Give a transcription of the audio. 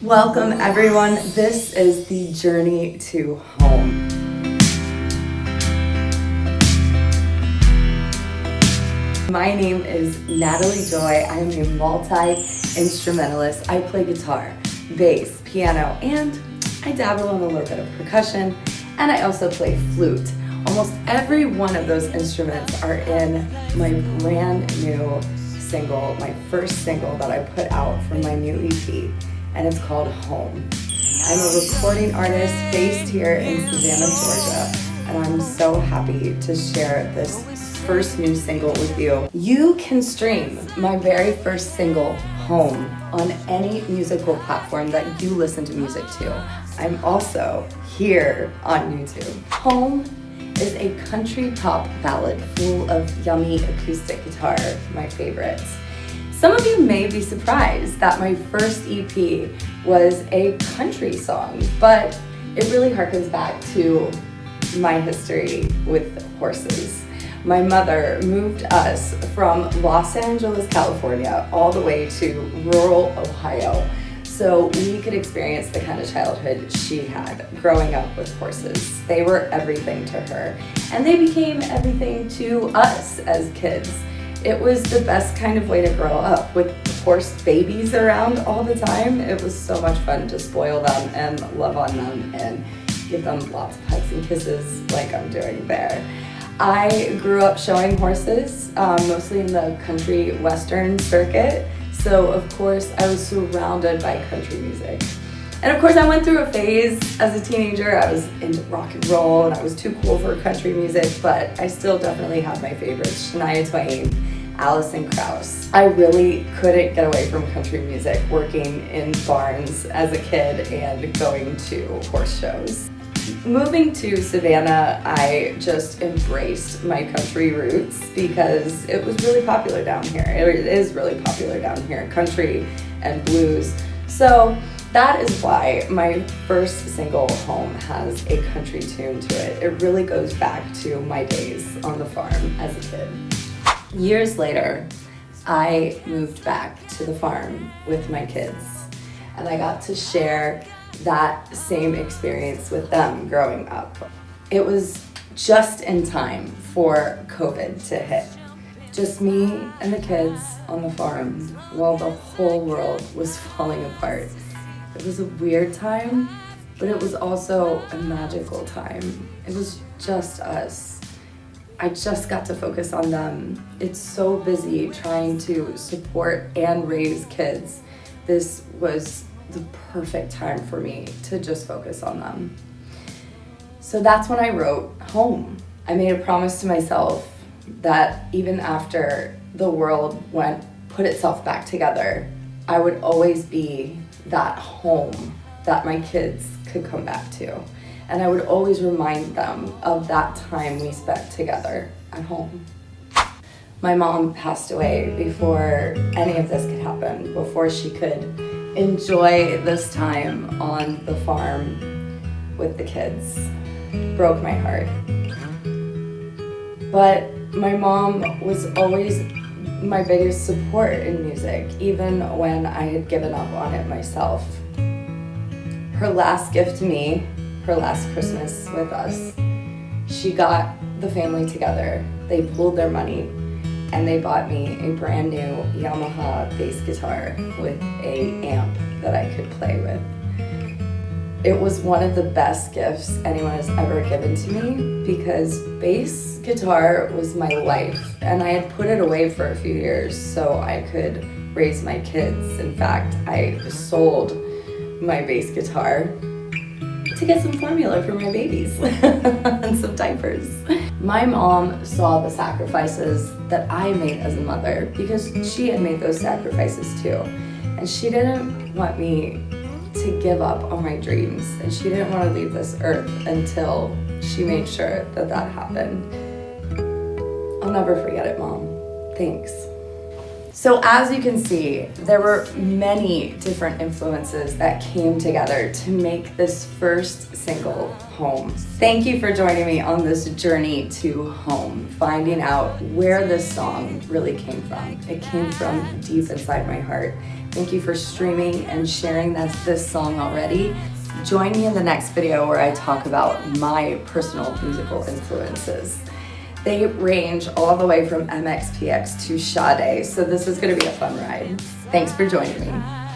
Welcome everyone, this is the journey to home. My name is Natalie Joy. I am a multi-instrumentalist. I play guitar, bass, piano, and I dabble in a little bit of percussion, and I also play flute. Almost every one of those instruments are in my brand new single, my first single that I put out from my new EP. And it's called Home. I'm a recording artist based here in Savannah, Georgia, and I'm so happy to share this first new single with you. You can stream my very first single, Home, on any musical platform that you listen to music to. I'm also here on YouTube. Home is a country pop ballad full of yummy acoustic guitar, my favorites. Some of you may be surprised that my first EP was a country song, but it really harkens back to my history with horses. My mother moved us from Los Angeles, California, all the way to rural Ohio, so we could experience the kind of childhood she had growing up with horses. They were everything to her, and they became everything to us as kids. It was the best kind of way to grow up with horse babies around all the time. It was so much fun to spoil them and love on them and give them lots of hugs and kisses like I'm doing there. I grew up showing horses, mostly in the country western circuit. So of course I was surrounded by country music. And of course I went through a phase as a teenager. I was into rock and roll and I was too cool for country music, but I still definitely had my favorites, Shania Twain, Alison Krauss. I really couldn't get away from country music, working in barns as a kid and going to horse shows. Moving to Savannah, I just embraced my country roots because it was really popular down here. It is really popular down here, country and blues. So that is why my first single, Home, has a country tune to it. It really goes back to my days on the farm as a kid. Years later, I moved back to the farm with my kids, and I got to share that same experience with them growing up. It was just in time for COVID to hit. Just me and the kids on the farm while the whole world was falling apart. It was a weird time, but it was also a magical time. It was just us. I just got to focus on them. It's so busy trying to support and raise kids. This was the perfect time for me to just focus on them. So that's when I wrote Home. I made a promise to myself that even after the world put itself back together, I would always be that home that my kids could come back to. And I would always remind them of that time we spent together at home. My mom passed away before any of this could happen, before she could enjoy this time on the farm with the kids. It broke my heart. But my mom was always my biggest support in music, even when I had given up on it myself. Her last gift to me, her last Christmas with us, she got the family together. They pooled their money and they bought me a brand new Yamaha bass guitar with an amp that I could play with. It was one of the best gifts anyone has ever given to me because bass guitar was my life, and I had put it away for a few years so I could raise my kids. In fact, I sold my bass guitar to get some formula for my babies and some diapers. My mom saw the sacrifices that I made as a mother because she had made those sacrifices too, and she didn't want me to give up on my dreams, and she didn't want to leave this earth until she made sure that that happened. I'll never forget it, Mom. Thanks. So as you can see, there were many different influences that came together to make this first single, Home. Thank you for joining me on this journey to home, finding out where this song really came from. It came from deep inside my heart, Thank you for streaming and sharing this song already. Join me in the next video where I talk about my personal musical influences. They range all the way from MXPX to Sade, so this is going to be a fun ride. Thanks for joining me.